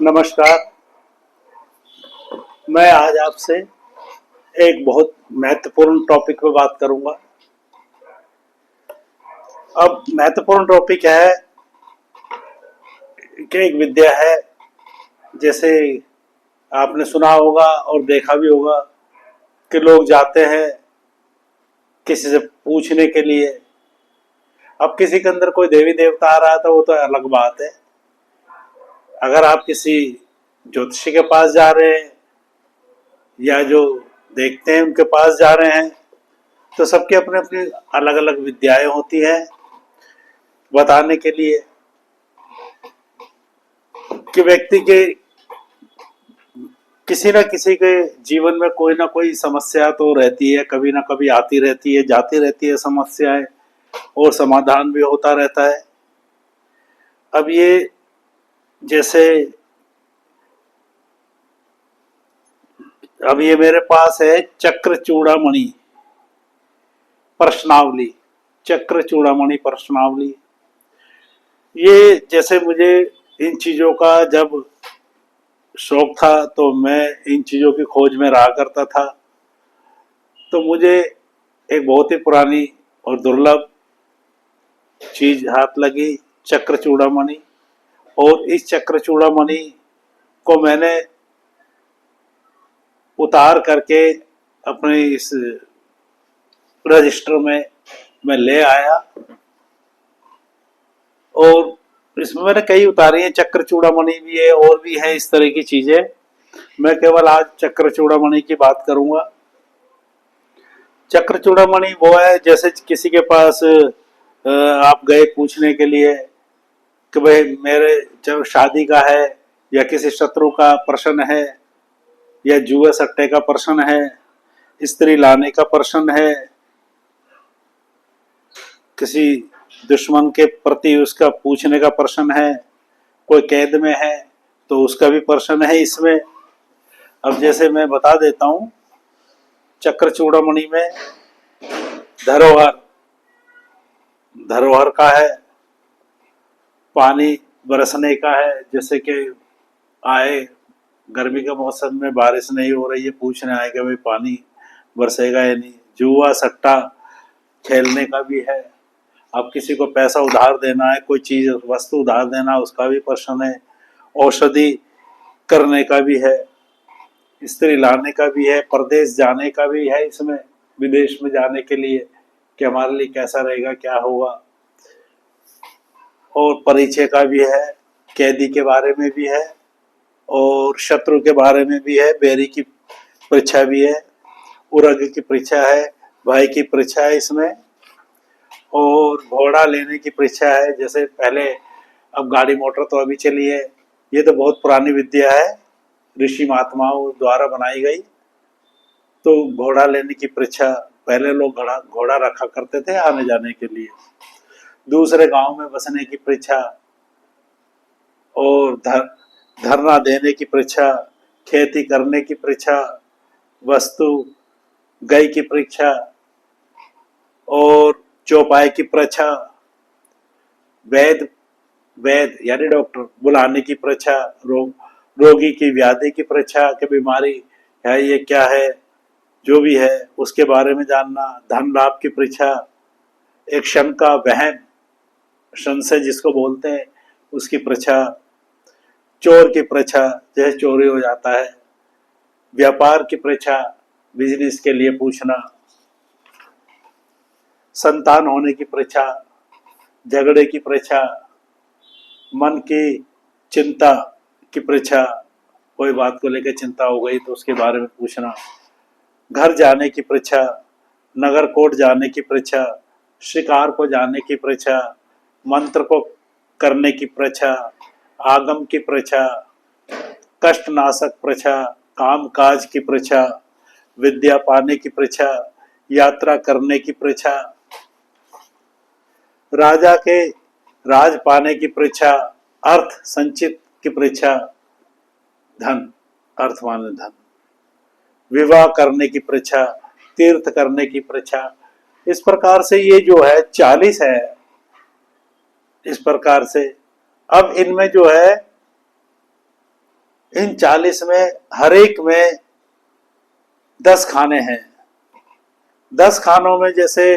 नमस्कार। मैं आज आपसे एक बहुत महत्वपूर्ण टॉपिक पर बात करूंगा। अब महत्वपूर्ण टॉपिक है कि एक विद्या है, जैसे आपने सुना होगा और देखा भी होगा कि लोग जाते हैं किसी से पूछने के लिए। अब किसी के अंदर कोई देवी देवता आ रहा था वो तो अलग बात है। अगर आप किसी ज्योतिषी के पास जा रहे हैं या जो देखते हैं उनके पास जा रहे हैं, तो सबकी अपनी अपनी अलग अलग विद्याएं होती हैं बताने के लिए कि व्यक्ति के किसी न किसी के जीवन में कोई ना कोई समस्या तो रहती है, कभी ना कभी आती रहती है, जाती रहती है समस्याएं, और समाधान भी होता रहता है। अब ये जैसे अब ये मेरे पास है चक्र चूड़ामणि प्रश्नावली। चक्र चूड़ामणि प्रश्नावली, ये जैसे मुझे इन चीजों का जब शौक था तो मैं इन चीजों की खोज में रहा करता था। तो मुझे एक बहुत ही पुरानी और दुर्लभ चीज हाथ लगी, चक्र चूड़ामणि। और इस चक्र चूड़ामणि को मैंने उतार करके अपने इस रजिस्टर में मैं ले आया, और इसमें मैंने कई उतारी है। चक्र चूड़ामणि भी है और भी है इस तरह की चीजें। मैं केवल आज चक्र चूड़ामणि की बात करूंगा। चक्र चूड़ामणि वो है, जैसे किसी के पास आप गए पूछने के लिए कि भाई मेरे जब शादी का है, या किसी शत्रु का प्रश्न है, या जुए सट्टे का प्रश्न है, स्त्री लाने का प्रश्न है, किसी दुश्मन के प्रति उसका पूछने का प्रश्न है, कोई कैद में है तो उसका भी प्रश्न है इसमें। अब जैसे मैं बता देता हूं, चक्र चूड़ामणि में धरोहर धरोहर का है, पानी बरसने का है, जैसे कि आए गर्मी के मौसम में बारिश नहीं हो रही है, पूछने आए कि भाई पानी बरसेगा या नहीं। जुआ सट्टा खेलने का भी है। अब किसी को पैसा उधार देना है, कोई चीज वस्तु उधार देना, उसका भी प्रश्न है। औषधि करने का भी है, स्त्री लाने का भी है, परदेश जाने का भी है इसमें, विदेश में जाने के लिए कि हमारे लिए कैसा रहेगा, क्या होगा। और परिचय का भी है, कैदी के बारे में भी है, और शत्रु के बारे में भी है, बैरी की परीक्षा भी है, उरग की परीक्षा है, भाई की परीक्षा है इसमें, और घोड़ा लेने की परीक्षा है। जैसे पहले, अब गाड़ी मोटर तो अभी चली है, ये तो बहुत पुरानी विद्या है, ऋषि महात्माओं द्वारा बनाई गई। तो घोड़ा लेने की परीक्षा, पहले लोग घोड़ा रखा करते थे आने जाने के लिए। दूसरे गांव में बसने की परीक्षा, और धरना देने की परीक्षा, खेती करने की परीक्षा, वस्तु गई की परीक्षा, और चौपाई की परीक्षा, वैद वैद यानी डॉक्टर बुलाने की परीक्षा, रोगी की व्याधि की परीक्षा, कि बीमारी है ये क्या है, जो भी है उसके बारे में जानना, धन लाभ की परीक्षा, एक शंका वहम संशय जिसको बोलते हैं उसकी परीक्षा, चोर की परीक्षा जैसे चोरी हो जाता है, व्यापार की परीक्षा बिजनेस के लिए पूछना, संतान होने की परीक्षा, झगड़े की परीक्षा, मन की चिंता की परीक्षा, कोई बात को लेकर चिंता हो गई तो उसके बारे में पूछना, घर जाने की परीक्षा, नगर कोर्ट जाने की परीक्षा, शिकार को जाने की परीक्षा, मंत्र को करने की परीक्षा, आगम की परीक्षा, कष्टनाशक परीक्षा, काम काज की परीक्षा, विद्या पाने की परीक्षा, यात्रा करने की परीक्षा, राजा के राज पाने की परीक्षा, अर्थ संचित की परीक्षा, धन अर्थ माने धन, विवाह करने की परीक्षा, तीर्थ करने की परीक्षा। इस प्रकार से ये जो है 40 है इस प्रकार से। अब इनमें जो है इन 40 में हर एक में 10 खाने हैं। 10 खानों में जैसे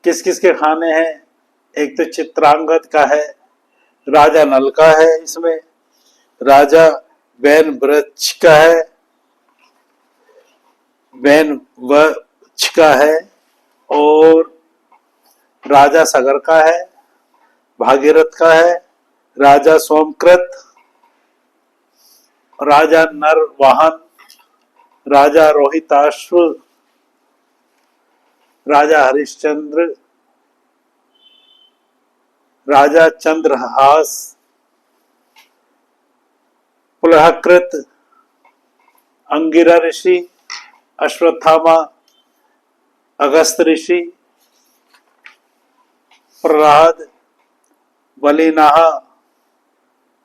किस किस के खाने हैं, एक तो चित्रांगद का है, राजा नल का है, इसमें राजा बैन वृक्ष का है, बैन वृक्ष का है, और राजा सगर का है, भागीरथ का है, राजा सोमकृत, राजा नरवाहन, राजा रोहिताश्व, राजा हरिश्चंद्र, राजा चंद्रहास, पुलहकृत, अंगिरा ऋषि, अश्वत्थामा, अगस्त ऋषि, प्रहलाद, बलिनाहा,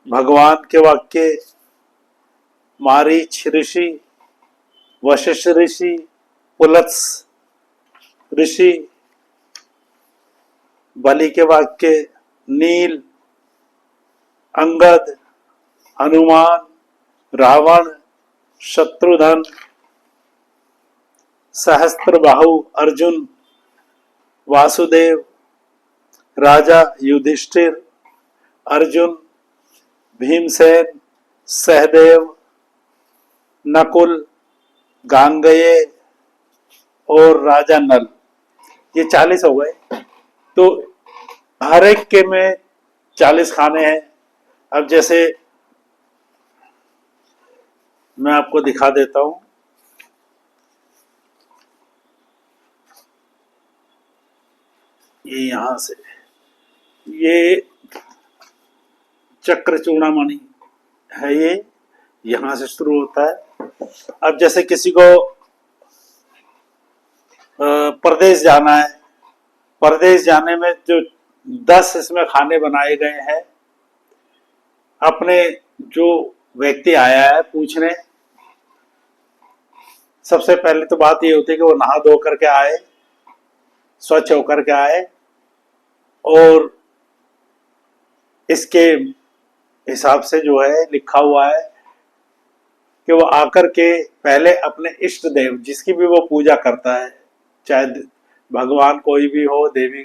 भगवान के वाक्य, मारीच ऋषि, वशिष्ठ ऋषि, पुलत्स ऋषि, बलि के वाक्य, नील, अंगद, हनुमान, रावण, शत्रुघ्न, सहस्त्रबाहु अर्जुन, वासुदेव, राजा युधिष्ठिर, अर्जुन, भीमसेन, सहदेव, नकुल, गांगेय और राजा नल। ये 40 हो गए। तो हर एक के में 40 खाने हैं। अब जैसे मैं आपको दिखा देता हूं, ये यहां से, ये चक्र चूड़ामणि है, ये यहां से शुरू होता है। अब जैसे किसी को प्रदेश जाना है, प्रदेश जाने में जो 10 इसमें खाने बनाए गए हैं, अपने जो व्यक्ति आया है पूछने, सबसे पहले तो बात ये होती है कि वो नहा धो करके आए, स्वच्छ होकर के आए, और इसके हिसाब से जो है लिखा हुआ है कि वो आकर के पहले अपने इष्ट देव, जिसकी भी वो पूजा करता है, चाहे भगवान कोई भी हो, देवी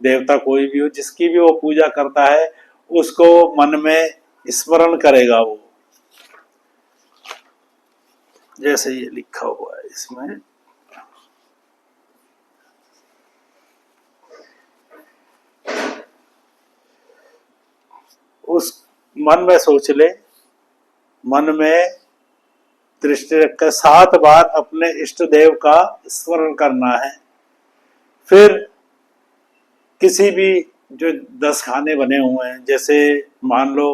देवता कोई भी हो, जिसकी भी वो पूजा करता है, उसको मन में स्मरण करेगा वो, जैसे ये लिखा हुआ है इसमें। उस मन में सोच ले, मन में दृष्टि रखकर 7 बार अपने इष्ट देव का स्मरण करना है। फिर किसी भी जो 10 खाने बने हुए हैं, जैसे मान लो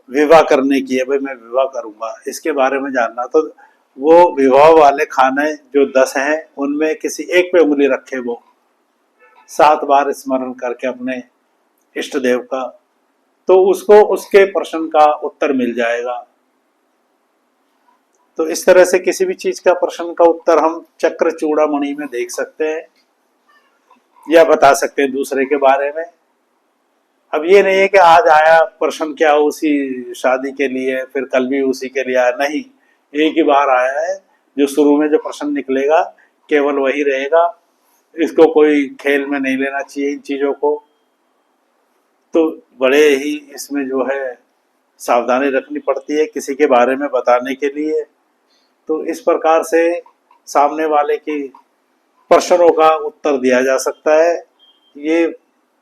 विवाह करने की है, भाई मैं विवाह करूंगा, इसके बारे में जानना, तो वो विवाह वाले खाने जो 10 हैं उनमें किसी एक पे उंगली रखे, वो 7 बार स्मरण करके अपने इष्ट देव का, तो उसको उसके प्रश्न का उत्तर मिल जाएगा। तो इस तरह से किसी भी चीज का प्रश्न का उत्तर हम चक्र चूड़ामणि में देख सकते हैं या बता सकते हैं दूसरे के बारे में। अब ये नहीं है कि आज आया प्रश्न क्या उसी शादी के लिए, फिर कल भी उसी के लिए आया, नहीं, एक ही बार आया है, जो शुरू में जो प्रश्न निकलेगा केवल वही रहेगा। इसको कोई खेल में नहीं लेना चाहिए इन चीजों को, तो बड़े ही इसमें जो है सावधानी रखनी पड़ती है किसी के बारे में बताने के लिए। तो इस प्रकार से सामने वाले की प्रश्नों का उत्तर दिया जा सकता है। ये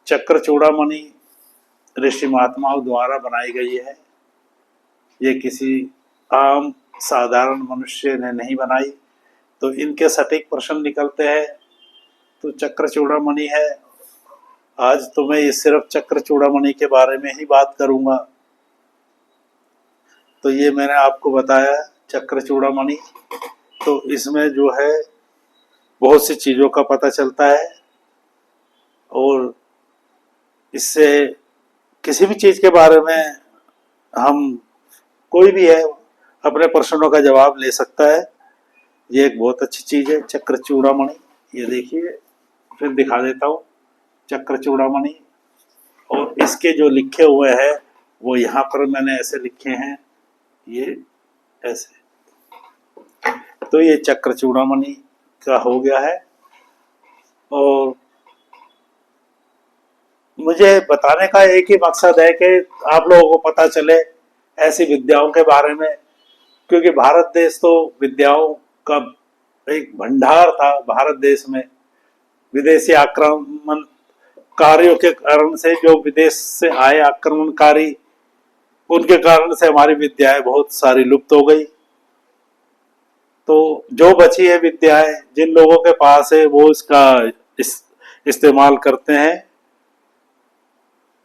चक्र चूड़ामणि ऋषि महात्माओं द्वारा बनाई गई है, ये किसी आम साधारण मनुष्य ने नहीं बनाई। तो इनके सटीक प्रश्न निकलते हैं, तो चक्र चूड़ामणि है। आज तो मैं ये सिर्फ चक्र चूड़ामणि के बारे में ही बात करूंगा। तो ये मैंने आपको बताया चक्र चूड़ामणि। तो इसमें जो है बहुत सी चीज़ों का पता चलता है, और इससे किसी भी चीज़ के बारे में हम, कोई भी है, अपने प्रश्नों का जवाब ले सकता है। ये एक बहुत अच्छी चीज़ है चक्र चूड़ामणि। ये देखिए, फिर दिखा देता हूँ चक्र चूड़ामणि, और इसके जो लिखे हुए हैं वो यहाँ पर मैंने ऐसे लिखे हैं, ये ऐसे। तो ये चक्र चूड़ामणि का हो गया है। और मुझे बताने का एक ही मकसद है कि आप लोगों को पता चले ऐसी विद्याओं के बारे में, क्योंकि भारत देश तो विद्याओं का एक भंडार था। भारत देश में विदेशी आक्रमणकारियों के कारण से, जो विदेश से आए आक्रमणकारी, उनके कारण से हमारी विद्याएं बहुत सारी लुप्त हो गई। तो जो बची है विद्याएं, जिन लोगों के पास है वो इसका इस्तेमाल करते हैं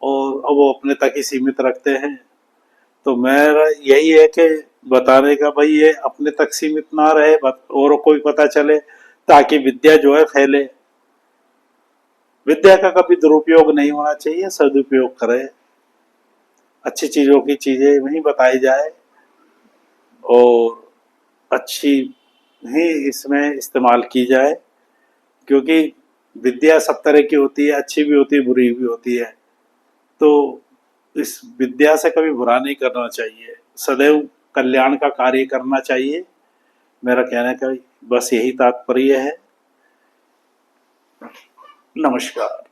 और अब वो अपने तक ही सीमित रखते हैं। तो मेरा यही है कि बताने का, भाई ये अपने तक सीमित ना रहे, और कोई पता चले, ताकि विद्या जो है फैले। विद्या का कभी दुरुपयोग नहीं होना चाहिए, सदुपयोग करें, अच्छी चीजों की चीजें वहीं बताई जाए और अच्छी ही इसमें इस्तेमाल की जाए। क्योंकि विद्या सब तरह की होती है, अच्छी भी होती है, बुरी भी होती है। तो इस विद्या से कभी बुरा नहीं करना चाहिए, सदैव कल्याण का कार्य करना चाहिए। मेरा कहने का बस यही तात्पर्य है। नमस्कार।